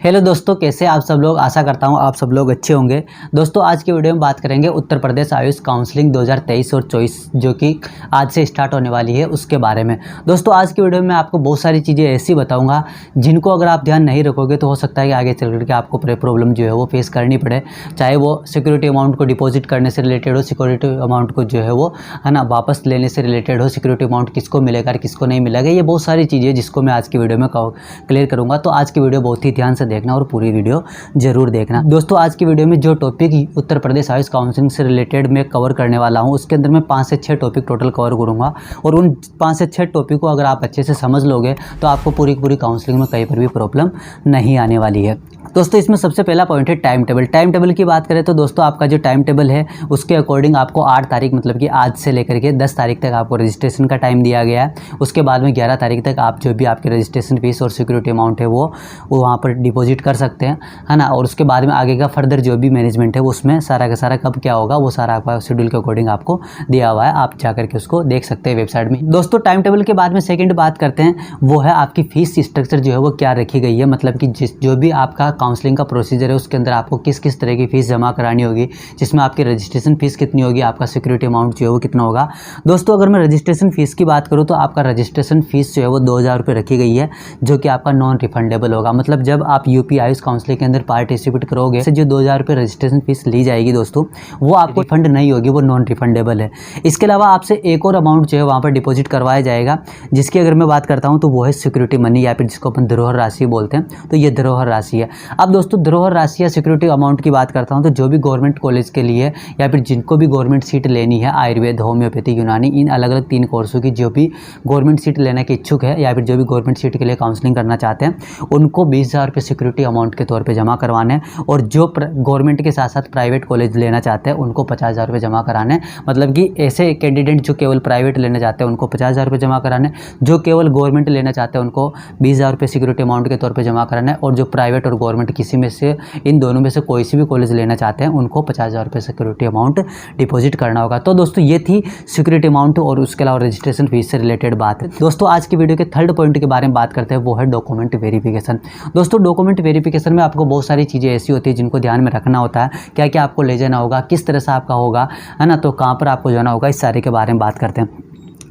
Hello दोस्तों, कैसे आप सब लोग। आशा करता हूँ आप सब लोग अच्छे होंगे। दोस्तों आज की वीडियो में बात करेंगे उत्तर प्रदेश आयुष काउंसलिंग 2023 और 24 जो कि आज से स्टार्ट होने वाली है उसके बारे में। दोस्तों आज की वीडियो में आपको बहुत सारी चीज़ें ऐसी बताऊंगा जिनको अगर आप ध्यान नहीं रखोगे तो हो सकता है कि आगे चल करके आपको प्रॉब्लम जो है वो फेस करनी पड़े। चाहे वो सिक्योरिटी अमाउंट को डिपॉजिट करने से रिलेटेड हो, सिक्योरिटी अमाउंट को जो है वो है ना वापस लेने से रिलेटेड हो, सिक्योरिटी अमाउंट किसको मिलेगा किसको नहीं मिलेगा, ये बहुत सारी चीज़ें जिसको मैं आज की वीडियो में क्लियर करूँगा। तो आज की वीडियो बहुत ही ध्यान से देखना और पूरी वीडियो जरूर देखना। दोस्तों आज की वीडियो में जो टॉपिक उत्तर प्रदेश आयुष काउंसलिंग से रिलेटेड मैं कवर करने वाला हूं उसके अंदर मैं 5 से 6 टॉपिक टोटल कवर करूंगा और उन 5 से 6 टॉपिक को अगर आप अच्छे से समझ लोगे तो आपको पूरी काउंसलिंग में कहीं पर भी प्रॉब्लम नहीं आने वाली है। दोस्तों इसमें सबसे पहला पॉइंट है टाइम टेबल। टाइम टेबल की बात करें तो दोस्तों आपका जो टाइम टेबल है उसके अकॉर्डिंग आपको 8 तारीख मतलब कि आज से लेकर के 10 तारीख तक आपको रजिस्ट्रेशन का टाइम दिया गया है। उसके बाद में 11 तारीख तक आप जो भी आपके रजिस्ट्रेशन फीस और सिक्योरिटी अमाउंट है वो वहाँ पर डिपॉजिट कर सकते हैं, है ना। और उसके बाद में आगे का फर्दर जो भी मैनेजमेंट है उसमें सारा का सारा कब क्या होगा वो सारा आपका शेड्यूल के अकॉर्डिंग आपको दिया हुआ है, आप जा करके उसको देख सकते हैं वेबसाइट में। दोस्तों टाइम टेबल के बाद में सेकंड बात करते हैं वो है आपकी फीस स्ट्रक्चर जो है वो क्या रखी गई है, मतलब कि जो भी आपका काउंसलिंग का प्रोसीजर है उसके अंदर आपको किस किस तरह की फीस जमा करानी होगी, जिसमें आपकी रजिस्ट्रेशन फीस कितनी होगी, आपका सिक्योरिटी अमाउंट जो है वो कितना होगा। दोस्तों अगर मैं रजिस्ट्रेशन फीस की बात करूँ तो आपका रजिस्ट्रेशन फीस जो है वो 2000 रुपये रखी गई है जो कि आपका नॉन रिफंडेबल होगा। मतलब जब आप यूपी आयुष काउंसलिंग के अंदर पार्टिसिपेट करोगे जो 2000 रुपये रजिस्ट्रेशन फीस ली जाएगी दोस्तों वो आपको रिफंड नहीं होगी, वो नॉन रिफंडेबल है। इसके अलावा आपसे एक और अमाउंट जो है वहाँ पर डिपॉजिट करवाया जाएगा जिसकी अगर मैं बात करता हूँ तो वो है सिक्योरिटी मनी या फिर जिसको अपन धरोहर राशि बोलते हैं, तो ये धरोहर राशि है। अब दोस्तों धरोहर राशि या सिक्योरिटी अमाउंट की बात करता हूँ तो जो भी गवर्नमेंट कॉलेज के लिए या फिर जिनको भी गवर्नमेंट सीट लेनी है, आयुर्वेद, होम्योपैथी, यूनानी, इन अलग अलग 3 कोर्सों की जो भी गवर्नमेंट सीट लेने के इच्छुक है या फिर जो भी गवर्नमेंट सीट के लिए काउंसलिंग करना चाहते हैं उनको 20,000 रुपये सिक्योरिटी अमाउंट के तौर पर जमा करवाने हैं। और जो गवर्नमेंट के साथ साथ प्राइवेट कॉलेज लेना चाहते हैं उनको 50,000 रुपये जमा कराने। मतलब कि ऐसे कैंडिडेट जो केवल प्राइवेट लेना चाहते हैं उनको 50,000 रुपये जमा कराने, जो केवल गवर्नमेंट लेना चाहते हैं उनको 20,000 रुपये सिक्योरिटी अमाउंट के तौर पे जमा कराना है। और जो प्राइवेट और गवर्नमेंट किसी में से इन दोनों में से कोई सी भी कॉलेज लेना चाहते हैं उनको 50,000 रुपये सिक्योरिटी अमाउंट डिपॉजिट करना होगा। तो दोस्तों ये थी सिक्योरिटी अमाउंट और उसके अलावा रजिस्ट्रेशन फीस से रिलेटेड बात। दोस्तों आज की वीडियो के थर्ड पॉइंट के बारे में बात करते हैं वो है डॉक्यूमेंट वेरिफिकेशन। दोस्तों डॉक्यूमेंट वेरिफिकेशन में आपको बहुत सारी चीज़ें ऐसी होती है जिनको ध्यान में रखना होता है, क्या क्या आपको ले जाना होगा, किस तरह से आपका होगा, है ना, तो कहाँ पर आपको जाना होगा, इस सारे के बारे में बात करते हैं।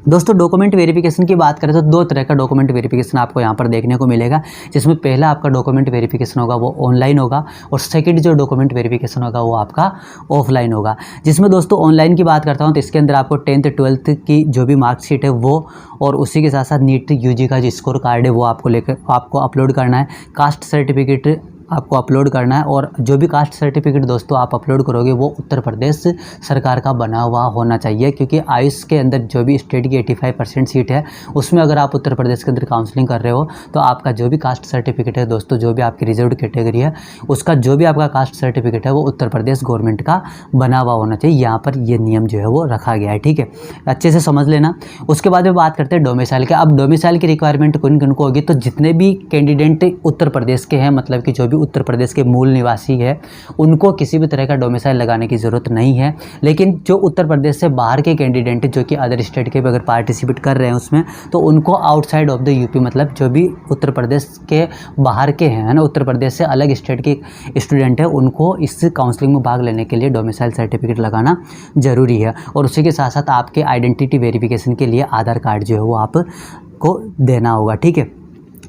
दोस्तों डॉक्यूमेंट वेरिफिकेशन की बात करें तो 2 तरह का डॉक्यूमेंट वेरिफिकेशन आपको यहाँ पर देखने को मिलेगा, जिसमें पहला आपका डॉक्यूमेंट वेरिफिकेशन होगा वो ऑनलाइन होगा और सेकंड जो डॉक्यूमेंट वेरिफिकेशन होगा वो आपका ऑफलाइन होगा। जिसमें दोस्तों ऑनलाइन की बात करता हूँ तो इसके अंदर आपको 10th 12th की जो भी मार्कशीट है वो और उसी के साथ साथ नीट यूजी का जो स्कोर कार्ड है वो आपको अपलोड करना है, कास्ट सर्टिफिकेट आपको अपलोड करना है। और जो भी कास्ट सर्टिफिकेट दोस्तों आप अपलोड करोगे वो उत्तर प्रदेश सरकार का बना हुआ होना चाहिए, क्योंकि आयुष के अंदर जो भी स्टेट की 85% सीट है उसमें अगर आप उत्तर प्रदेश के अंदर काउंसलिंग कर रहे हो तो आपका जो भी कास्ट सर्टिफिकेट है दोस्तों, जो भी आपकी रिजर्व्ड कैटेगरी है उसका जो भी आपका कास्ट सर्टिफिकेट है वो उत्तर प्रदेश गवर्नमेंट का बना हुआ होना चाहिए। यहाँ पर ये नियम जो है वो रखा गया है, ठीक है, अच्छे से समझ लेना। उसके बाद में बात करते हैं डोमिसाइल के। अब डोमिसाइल की रिक्वायरमेंट किन किन को होगी, तो जितने भी कैंडिडेट उत्तर प्रदेश के हैं, मतलब कि जो भी उत्तर प्रदेश के मूल निवासी है उनको किसी भी तरह का डोमिसाइल लगाने की ज़रूरत नहीं है। लेकिन जो उत्तर प्रदेश से बाहर के कैंडिडेट जो कि अदर स्टेट के अगर पार्टिसिपेट कर रहे हैं उसमें, तो उनको आउटसाइड ऑफ द यूपी, मतलब जो भी उत्तर प्रदेश के बाहर के हैं, है ना, उत्तर प्रदेश से अलग स्टेट के स्टूडेंट है, उनको इस काउंसलिंग में भाग लेने के लिए डोमिसाइल सर्टिफिकेट लगाना ज़रूरी है। और उसी के साथ साथ आपके आइडेंटिटी वेरिफिकेशन के लिए आधार कार्ड जो है वो आपको देना होगा, ठीक है।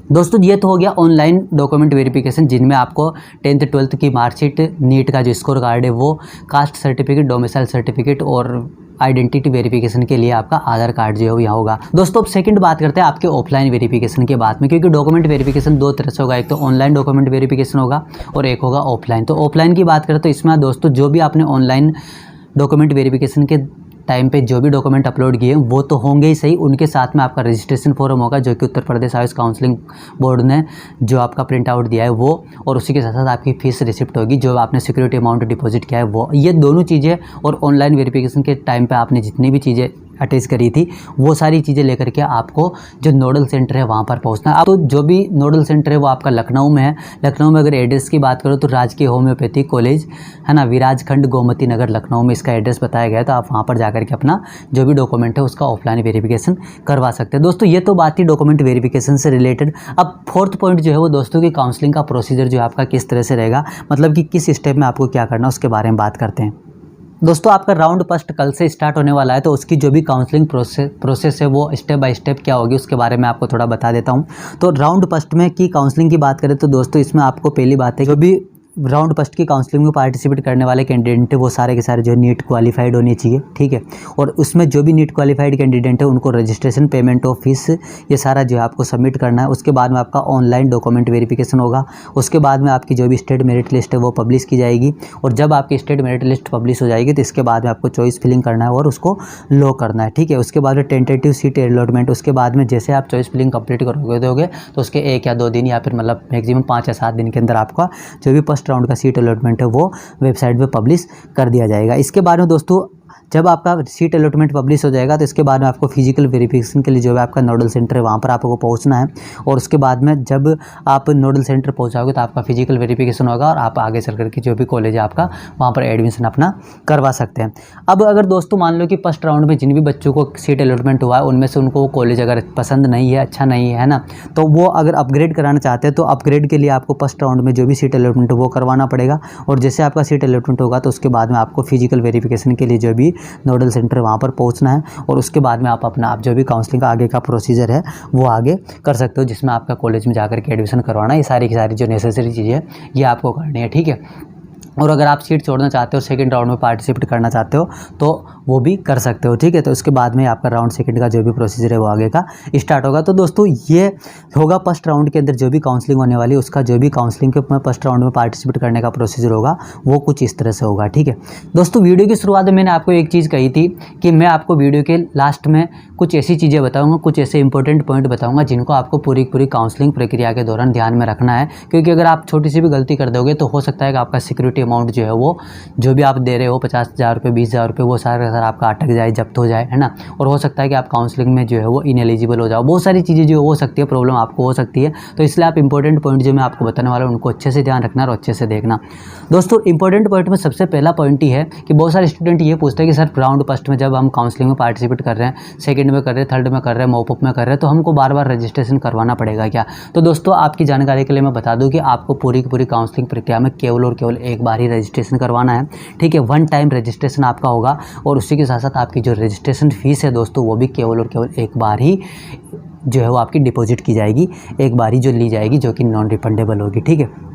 दोस्तों ये तो हो गया ऑनलाइन डॉक्यूमेंट वेरिफिकेशन, जिनमें आपको 10th 12th की मार्कशीट, नीट का जो स्कोर कार्ड है वो, कास्ट सर्टिफिकेट, डोमिसाइल सर्टिफिकेट और आइडेंटिटी वेरिफिकेशन के लिए आपका आधार कार्ड जो है यहाँ होगा। दोस्तों अब सेकंड बात करते हैं आपके ऑफलाइन वेरिफिकेशन के बाद में, क्योंकि डॉक्यूमेंट वेरिफिकेशन 2 तरह से होगा, एक तो ऑनलाइन डॉक्यूमेंट वेरिफिकेशन होगा और एक होगा ऑफलाइन। तो ऑफलाइन की बात करें तो इसमें दोस्तों जो भी आपने ऑनलाइन डॉक्यूमेंट वेरिफिकेशन के टाइम पे जो भी डॉक्यूमेंट अपलोड किए वो तो होंगे ही सही, उनके साथ में आपका रजिस्ट्रेशन फॉर्म होगा जो कि उत्तर प्रदेश आयुष काउंसलिंग बोर्ड ने जो आपका प्रिंट आउट दिया है वो, और उसी के साथ साथ आपकी फीस रिसिप्ट होगी जो आपने सिक्योरिटी अमाउंट डिपॉजिट किया है वो। ये दोनों चीज़ें और ऑनलाइन वेरिफिकेशन के टाइम पे आपने जितनी भी चीज़ें अटैच करी थी, वो सारी चीज़ें लेकर के आपको जो नोडल सेंटर है वहाँ पर पहुँचना है। तो जो भी नोडल सेंटर है वो आपका लखनऊ में है। लखनऊ में अगर एड्रेस की बात करो तो राजकीय होम्योपैथी कॉलेज है ना, विराजखंड गोमती नगर लखनऊ में इसका एड्रेस बताया गया है। तो आप वहाँ पर जाकर के अपना जो भी डॉक्यूमेंट है उसका ऑफलाइन वेरिफिकेशन करवा सकते हैं। दोस्तों ये तो बात थी डॉक्यूमेंट वेरिफिकेशन से रिलेटेड। अब फोर्थ पॉइंट जो है वो दोस्तों की काउंसलिंग का प्रोसीजर जो है आपका किस तरह से रहेगा, मतलब कि किस स्टेप में आपको क्या करना है उसके बारे में बात करते हैं। दोस्तों आपका राउंड फर्स्ट कल से स्टार्ट होने वाला है, तो उसकी जो भी काउंसलिंग प्रोसेस है वो स्टेप बाय स्टेप क्या होगी उसके बारे में आपको थोड़ा बता देता हूँ। तो राउंड फर्स्ट में की काउंसलिंग की बात करें तो दोस्तों इसमें आपको पहली बात है, जो भी राउंड फर्स्ट की काउंसलिंग में पार्टिसिपेट करने वाले कैंडिडेट है वो सारे के सारे जो नीट क्वालिफाइड होने चाहिए, ठीक है। और उसमें जो भी नीट क्वालिफाइड कैंडिडेट है उनको रजिस्ट्रेशन, पेमेंट ऑफ फीस, ये सारा जो है आपको सबमिट करना है। उसके बाद में आपका ऑनलाइन डॉक्यूमेंट वेरिफिकेशन होगा। उसके बाद में आपकी जो भी स्टेट मेरिट लिस्ट है वो पब्लिश की जाएगी, और जब आपकी स्टेट मेरिट लिस्ट पब्लिश हो जाएगी तो इसके बाद में आपको चॉइस फिलिंग करना है और उसको लॉक करना है, ठीक है। उसके बाद में टेंटेटिव सीट अलॉटमेंट, उसके बाद में जैसे आप चॉइस फिलिंग कंप्लीट करोगे दोगे तो उसके 1 या 2 दिन या फिर मतलब मैक्सिमम 5 या 7 दिन के अंदर आपका जो भी फर्स्ट राउंड का सीट अलॉटमेंट है वो वेबसाइट पे पब्लिश कर दिया जाएगा। इसके बाद में दोस्तों जब आपका सीट अलॉटमेंट पब्लिश हो जाएगा तो इसके बाद में आपको फिजिकल वेरिफिकेशन के लिए जो है आपका नोडल सेंटर है वहाँ पर आपको पहुँचना है। और उसके बाद में जब आप नोडल सेंटर पहुँचाओगे तो आपका फिजिकल वेरिफिकेशन होगा और आप आगे चल करके जो भी कॉलेज है आपका वहाँ पर एडमिशन अपना करवा सकते हैं। अब अगर दोस्तों मान लो कि फर्स्ट राउंड में जिन भी बच्चों को सीट अलॉटमेंट हुआ है उनमें से उनको कॉलेज अगर पसंद नहीं है, अच्छा नहीं है ना, तो वो अगर अपग्रेड कराना चाहते हैं तो अपग्रेड के लिए आपको फर्स्ट राउंड में जो भी सीट अलॉटमेंट है वो करवाना पड़ेगा। और जैसे आपका सीट अलॉटमेंट होगा तो उसके बाद में आपको फिजिकल वेरिफिकेशन के लिए जो भी नोडल सेंटर वहाँ पर पहुँचना है। और उसके बाद में आप जो भी काउंसलिंग का आगे का प्रोसीजर है वो आगे कर सकते हो, जिसमें आपका कॉलेज में जाकर के एडमिशन करवाना है। ये सारी की सारी जो नेसेसरी चीज़ें ये आपको करनी है, ठीक है। और अगर आप सीट छोड़ना चाहते हो, सेकंड राउंड में पार्टिसिपेट करना चाहते हो तो वो भी कर सकते हो, ठीक है। तो उसके बाद में आपका राउंड सेकंड का जो भी प्रोसीजर है वो आगे का स्टार्ट होगा। तो दोस्तों ये होगा फर्स्ट राउंड के अंदर जो भी काउंसलिंग होने वाली है उसका जो भी काउंसलिंग के फर्स्ट राउंड में पार्टिसिपेट करने का प्रोसीजर होगा वो कुछ इस तरह से होगा, ठीक है। दोस्तों वीडियो की शुरुआत में मैंने आपको एक चीज़ कही थी कि मैं आपको वीडियो के लास्ट में कुछ ऐसी चीज़ें बताऊँगा, कुछ ऐसे इंपॉर्टेंट पॉइंट बताऊँगा जिनको आपको पूरी काउंसलिंग प्रक्रिया के दौरान ध्यान में रखना है। क्योंकि अगर आप छोटी सी भी गलती कर दोगे तो हो सकता है कि आपका सिक्योरिटी अमाउंट जो है वो जो भी आप दे रहे हो 50,000 रुपये, 20,000 रुपये, वो सारा का सारा आपका अटक जाए, जब्त हो जाए, है ना। और हो सकता है कि आप काउंसलिंग में जो है वो इनएलिजिबल हो जाओ। बहुत सारी चीज़ें जो हो सकती है, प्रॉब्लम आपको हो सकती है। तो इसलिए आप इंपॉर्टेंट पॉइंट जो मैं आपको बताने वाला हूँ उनको अच्छे से ध्यान रखना और अच्छे से देखना। दोस्तों इंपॉर्टेंट पॉइंट में सबसे पहला पॉइंट ही है कि बहुत सारे स्टूडेंट ये पूछते हैं कि सर राउंड फर्स्ट में जब हम काउंसलिंग में पार्टिसिपेट कर रहे हैं, सेकंड में कर रहे हैं, थर्ड में कर रहे हैं, मॉपअप में कर रहे हैं, तो हमको बार बार रजिस्ट्रेशन करवाना पड़ेगा क्या। तो दोस्तों आपकी जानकारी के लिए मैं बता दूं कि आपको पूरी की पूरी काउंसलिंग प्रक्रिया में केवल और केवल एक बार ही रजिस्ट्रेशन करवाना है, ठीक है। 1 टाइम रजिस्ट्रेशन आपका होगा और उसी के साथ साथ आपकी जो रजिस्ट्रेशन फ़ीस है दोस्तों वो भी केवल और केवल एक बार ही जो है वो आपकी डिपॉजिट की जाएगी, एक बार ही जो ली जाएगी, जो कि नॉन रिफंडेबल होगी, ठीक है।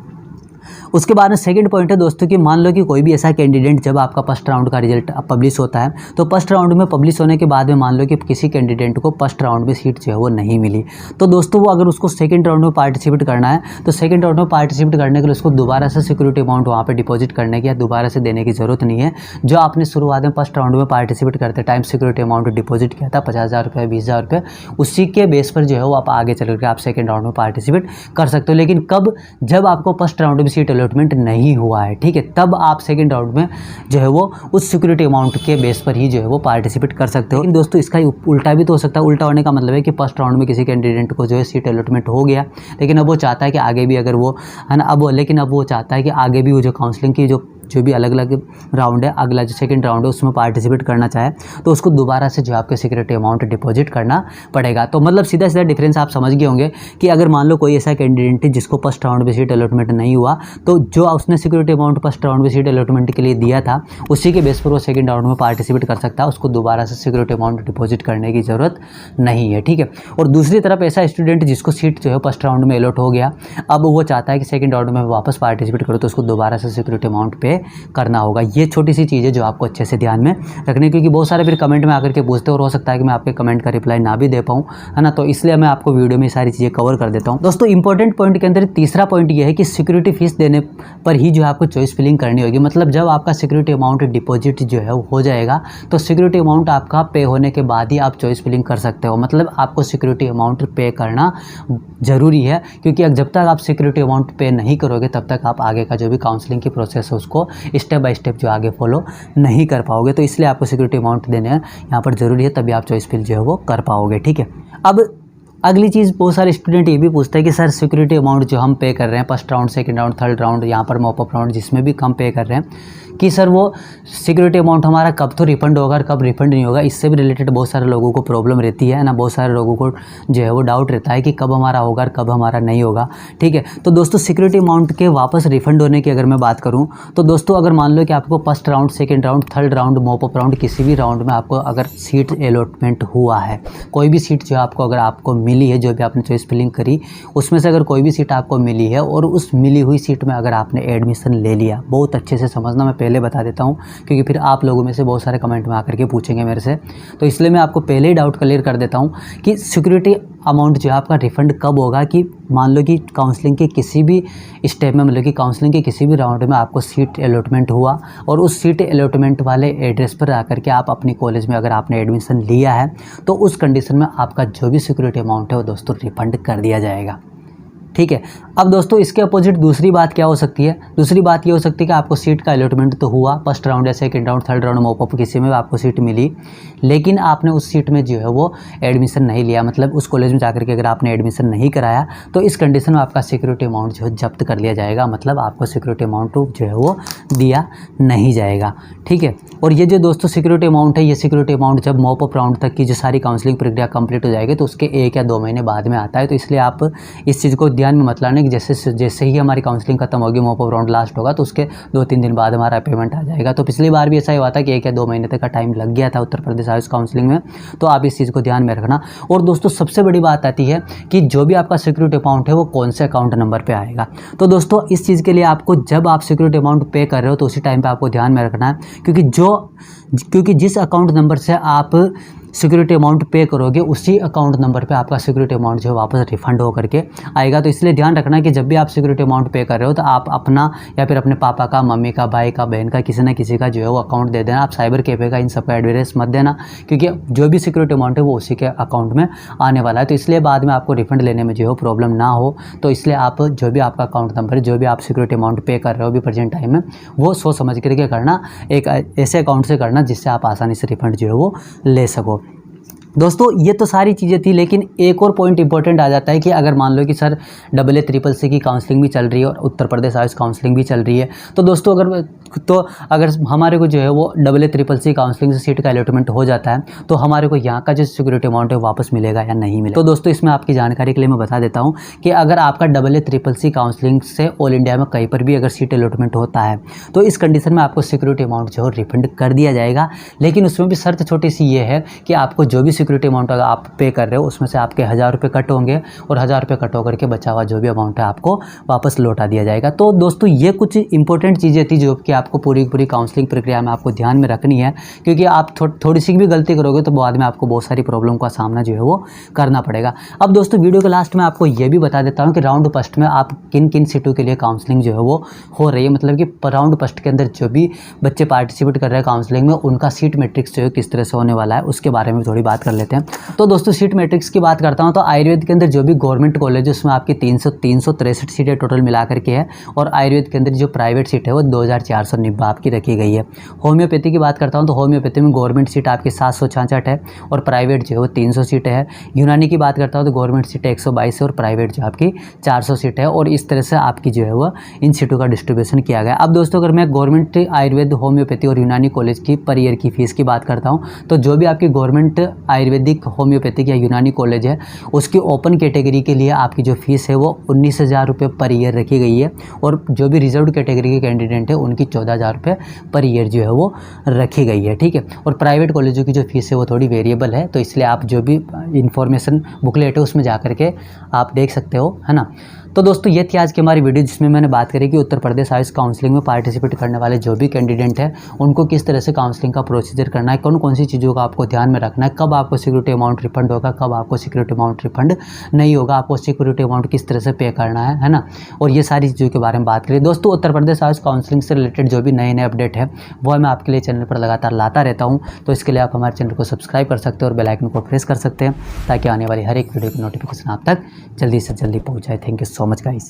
उसके बाद में सेकंड पॉइंट है दोस्तों कि मान लो कि कोई भी ऐसा कैंडिडेट जब आपका फर्स्ट राउंड का रिजल्ट पब्लिश होता है तो फर्स्ट राउंड में पब्लिश होने के बाद में मान लो कि किसी कैंडिडेट को फर्स्ट राउंड में सीट जो है वो नहीं मिली, तो दोस्तों वो अगर उसको सेकंड राउंड में पार्टिसिपेट करना है तो सेकंड राउंड में पार्टिसिपेट करने के लिए उसको दोबारा से सिक्योरिटी अमाउंट वहाँ पर डिपॉजिट करने की या दोबारा से देने की ज़रूरत नहीं है। जो आपने शुरुआत में फर्स्ट राउंड में पार्टिसिपेट करते टाइम सिक्योरिटी अमाउंट डिपॉजिट किया था 50,000 रुपये, 20,000 रुपये, उसी के बेस पर जो है वो आप आगे चल करके आप सेकंड राउंड में पार्टिसिपेट कर सकते हो। लेकिन कब, जब आपको फर्स्ट राउंड में सीट अलॉटमेंट नहीं हुआ है, ठीक है, तब आप सेकंड राउंड में जो है वो उस सिक्योरिटी अमाउंट के बेस पर ही जो है वो पार्टिसिपेट कर सकते हो। लेकिन दोस्तों इसका उल्टा भी तो हो सकता है। उल्टा होने का मतलब है कि फर्स्ट राउंड में किसी कैंडिडेट को जो है सीट अलॉटमेंट हो गया, लेकिन अब वो चाहता है कि आगे भी अगर वो है ना, लेकिन अब वो चाहता है कि आगे भी वो जो काउंसलिंग की जो भी अलग अलग राउंड है, अगला जो सेकंड राउंड है उसमें पार्टिसिपेट करना चाहे तो उसको दोबारा से जो आपके सिक्योरिटी अमाउंट डिपॉजिट करना पड़ेगा। तो मतलब सीधा सीधा डिफरेंस आप समझ गए होंगे कि अगर मान लो कोई ऐसा कैंडिडेट है जिसको फर्स्ट राउंड में सीट अलॉटमेंट नहीं हुआ, तो जो उसने सिक्योरिटी अमाउंट फर्स्ट राउंड में सीट अलॉटमेंट के लिए दिया था उसी के बेस पर वो सेकंड राउंड में पार्टिसिपेट कर सकता है, उसको दोबारा से सिक्योरिटी अमाउंट डिपॉजिट करने की ज़रूरत नहीं है, ठीक है। और दूसरी तरफ ऐसा स्टूडेंट जिसको सीट जो है फर्स्ट राउंड में अलॉट हो गया, अब वो चाहता है कि सेकंड राउंड में वापस पार्टिसिपेट करो तो उसको दोबारा से सिक्योरिटी अमाउंट पे करना होगा। ये छोटी सी चीज़ है जो आपको अच्छे से ध्यान में रखनी, क्योंकि बहुत सारे फिर कमेंट में आकर के पूछते हैं और हो सकता है कि मैं आपके कमेंट का रिप्लाई ना भी दे पाऊँ, है ना। तो इसलिए मैं आपको वीडियो में सारी चीज़ें कवर कर देता हूँ। दोस्तों इंपॉर्टेंट पॉइंट के अंदर तीसरा पॉइंट ये है कि सिक्योरिटी फीस देने पर ही जो है आपको चॉइस फिलिंग करनी होगी। मतलब जब आपका सिक्योरिटी अमाउंट डिपॉजिट जो है हो जाएगा तो सिक्योरिटी अमाउंट आपका पे होने के बाद ही आप चॉइस फिलिंग कर सकते हो। मतलब आपको सिक्योरिटी अमाउंट पे करना ज़रूरी है, क्योंकि जब तक आप सिक्योरिटी अमाउंट पे नहीं करोगे तब तक आप आगे का जो भी काउंसलिंग की प्रोसेस है उसको उसको स्टेप बाय स्टेप जो आगे फॉलो नहीं कर पाओगे। तो इसलिए आपको सिक्योरिटी अमाउंट देने यहाँ पर ज़रूरी है, तभी आप चॉइस फिल जो है वो कर पाओगे। ठीक है, अब अगली चीज़ बहुत सारे स्टूडेंट ये भी पूछते हैं कि सर सिक्योरिटी अमाउंट जो हम पे कर रहे हैं first round, second round, third round, यहाँ पर मॉप अप राउंड जिसमें भी कम पे कर रहे हैं, कि सर वो सिक्योरिटी अमाउंट हमारा कब तो रिफंड होगा और कब रिफंड नहीं होगा। इससे भी रिलेटेड बहुत सारे लोगों को प्रॉब्लम रहती है ना, बहुत सारे लोगों को जो है वो डाउट रहता है कि कब हमारा होगा और कब हमारा नहीं होगा। ठीक है, तो दोस्तों सिक्योरिटी अमाउंट के वापस रिफंड होने की अगर मैं बात करूँ तो दोस्तों अगर मान लो कि आपको first round, second round, third round, mop up round किसी भी राउंड में आपको अगर सीट अलॉटमेंट हुआ है, कोई भी सीट जो आपको अगर आपको मिली है, जो भी आपने चॉइस फिलिंग करी उसमें से अगर कोई भी सीट आपको मिली है और उस मिली हुई सीट में अगर आपने एडमिशन ले लिया, बहुत अच्छे से समझना, मैं पहले बता देता हूँ क्योंकि फिर आप लोगों में से बहुत सारे कमेंट में आकर के पूछेंगे मेरे से, तो इसलिए मैं आपको पहले ही डाउट क्लियर कर देता हूँ कि सिक्योरिटी अमाउंट जो है आपका रिफंड कब होगा। कि मान लो कि काउंसलिंग के किसी भी स्टेप में, मतलब कि काउंसलिंग के किसी भी राउंड में आपको सीट अलॉटमेंट हुआ और उस सीट अलॉटमेंट वाले एड्रेस पर आकर के आप अपनी कॉलेज में अगर आपने एडमिशन लिया है तो उस कंडीशन में आपका जो भी सिक्योरिटी अमाउंट है वो दोस्तों रिफंड कर दिया जाएगा। ठीक है, अब दोस्तों इसके अपोजिट दूसरी बात क्या हो सकती है? दूसरी बात ये हो सकती है कि आपको सीट का अलॉटमेंट तो हुआ, फर्स्ट राउंड या second round, third round, mop up किसी में आपको सीट मिली, लेकिन आपने उस सीट में जो है वो एडमिशन नहीं लिया, मतलब उस कॉलेज में जाकर के अगर आपने एडमिशन नहीं कराया तो इस कंडीशन में आपका सिक्योरिटी अमाउंट जो है जब्त कर लिया जाएगा, मतलब आपको सिक्योरिटी अमाउंट जो है वो दिया नहीं जाएगा। ठीक है, और ये जो दोस्तों सिक्योरिटी अमाउंट है, ये सिक्योरिटी अमाउंट जब मॉप अप राउंड तक की जो सारी काउंसलिंग प्रक्रिया कंप्लीट हो जाएगी तो उसके 1 या 2 महीने बाद में आता है। तो इसलिए आप इस चीज़ को ध्यान में मत लाने कि जैसे ही हमारी काउंसलिंग खत्म होगी, मॉप अप राउंड लास्ट होगा तो उसके 2-3 दिन बाद हमारा पेमेंट आ जाएगा। तो पिछली बार भी ऐसा ही हुआ था कि 1 या 2 महीने तक का टाइम लग गया था उत्तर प्रदेश आयुष काउंसलिंग में, तो आप इस चीज़ को ध्यान में रखना। और दोस्तों सबसे बड़ी बात आती है कि जो भी आपका सिक्योरिटी अमाउंट है वो कौन से अकाउंट नंबर पर आएगा। तो दोस्तों इस चीज़ के लिए आपको जब आप सिक्योरिटी अमाउंट पे कर रहे हो तो उसी टाइम पर आपको ध्यान में रखना है, क्योंकि जिस अकाउंट नंबर से आप सिक्योरिटी अमाउंट पे करोगे उसी अकाउंट नंबर पे आपका सिक्योरिटी अमाउंट जो है वापस रिफंड हो करके आएगा। तो इसलिए ध्यान रखना कि जब भी आप सिक्योरिटी अमाउंट पे कर रहे हो तो आप अपना या फिर अपने पापा का, मम्मी का, भाई का, बहन का, किसी न किसी का जो है वो अकाउंट दे देना। आप साइबर कैफे का इन सब का एड्रेस मत देना, क्योंकि जो भी सिक्योरिटी अमाउंट है वो उसी के अकाउंट में आने वाला है। तो इसलिए बाद में आपको रिफंड लेने में जो है प्रॉब्लम ना हो, तो इसलिए आप जो भी आपका अकाउंट नंबर है, जो भी आप सिक्योरिटी अमाउंट पे कर रहे हो अभी प्रेजेंट टाइम में, वो सोच समझ करके करना, एक ऐसे अकाउंट से करना जिससे आप आसानी से रिफंड जो है वो ले सको। दोस्तों ये तो सारी चीज़ें थी, लेकिन एक और पॉइंट इंपॉर्टेंट आ जाता है कि अगर मान लो कि सर AA-CCC की काउंसलिंग भी चल रही है और उत्तर प्रदेश आयुष काउंसलिंग भी चल रही है, तो दोस्तों अगर हमारे को जो है वो AA-CCC काउंसलिंग से सीट का अलॉटमेंट हो जाता है तो हमारे को यहाँ का जो सिक्योरिटी अमाउंट है वापस मिलेगा या नहीं मिलेगा। तो दोस्तों इसमें आपकी जानकारी के लिए मैं बता देता हूँ कि अगर आपका AA-CCC काउंसलिंग से ऑल इंडिया में कहीं पर भी अगर सीट अलॉटमेंट होता है तो इस कंडीशन में आपको सिक्योरिटी अमाउंट जो है रिफंड कर दिया जाएगा। लेकिन उसमें भी शर्त छोटी सी ये है कि आपको जो भी सिक्योरिटी अमाउंट अगर आप पे कर रहे हो उसमें से आपके 1000 रुपये कट होंगे और 1000 रुपये कट होकर के बचा हुआ जो भी अमाउंट है आपको वापस लौटा दिया जाएगा। तो दोस्तों ये कुछ इंपॉर्टेंट चीज़ें थी जो कि आपको पूरी काउंसलिंग प्रक्रिया में आपको ध्यान में रखनी है, क्योंकि आप थोड़ी सी भी गलती करोगे तो बाद में आपको बहुत सारी प्रॉब्लम का सामना जो है वो करना पड़ेगा। अब दोस्तों वीडियो के लास्ट में आपको ये भी बता देता हूँ कि राउंड फर्स्ट में आप किन किन सीटों के लिए काउंसलिंग जो है वो हो रही है, मतलब कि राउंड फर्स्ट के अंदर जो भी बच्चे पार्टिसिपेट कर रहे हैं काउंसलिंग में उनका सीट मैट्रिक्स जो है किस तरह से होने वाला है उसके बारे में थोड़ी बात कर लेते हैं। तो दोस्तों सीट मैट्रिक्स की बात करता हूं तो आयुर्वेद के अंदर जो भी गवर्नमेंट कॉलेज है उसमें आपकी 363 सीटें टोटल मिलाकर के है, और आयुर्वेद के अंदर जो प्राइवेट सीट है वो 2490 आपकी रखी गई है। होम्योपैथी की बात करता हूं तो होम्योपैथी में गवर्नमेंट सीट आपकी 766 है और प्राइवेट जो है वो 300 सीटें है। यूनानी की बात करता हूँ तो गवर्नमेंट सीट 122 है और प्राइवेट जो आपकी 400 सीट है, और इस तरह से आपकी जो है वो इन सीटों का डिस्ट्रीब्यूशन किया गया। अब दोस्तों अगर मैं गवर्नमेंट आयुर्वेद, होम्योपैथी और यूनानी कॉलेज की पर ईयर की फीस की बात करता हूँ तो जो भी आपकी गवर्नमेंट आयुर्वेदिक, होम्योपैथिक या यूनानी कॉलेज है उसकी ओपन कैटेगरी के लिए आपकी जो फीस है वो 19,000 रुपये पर ईयर रखी गई है, और जो भी रिजर्व कैटेगरी के कैंडिडेट है उनकी 14,000 रुपये पर ईयर जो है वो रखी गई है। ठीक है, और प्राइवेट कॉलेजों की जो फीस है वो थोड़ी वेरिएबल है, तो इसलिए आप जो भी इंफॉर्मेशन बुकलेट है उसमें जा करके आप देख सकते हो, है ना। तो दोस्तों ये थी आज की हमारी वीडियो जिसमें मैंने बात करी कि उत्तर प्रदेश आयुष काउंसलिंग में पार्टिसिपेट करने वाले जो भी कैंडिडेट हैं उनको किस तरह से काउंसलिंग का प्रोसीजर करना है, कौन कौन सी चीज़ों का आपको ध्यान में रखना है, कब आपको सिक्योरिटी अमाउंट रिफंड होगा, कब आपको सिक्योरिटी अमाउंट रिफंड नहीं होगा, आपको सिक्योरिटी अमाउंट किस तरह से पे करना है ना, और ये सारी चीज़ों के बारे में बात करें। दोस्तों उत्तर प्रदेश आयुष काउंसलिंग से रिलेटेड जो भी नए अपडेट है वो मैं आपके लिए चैनल पर लगातार लाता रहता हूँ, तो इसके लिए आप हमारे चैनल को सब्सक्राइब कर सकते हैं और बेल आइकन को प्रेस कर सकते हैं ताकि आने वाली हर एक वीडियो की नोटिफिकेशन आप तक जल्दी से जल्दी पहुँच जाए। Thank you so much guys.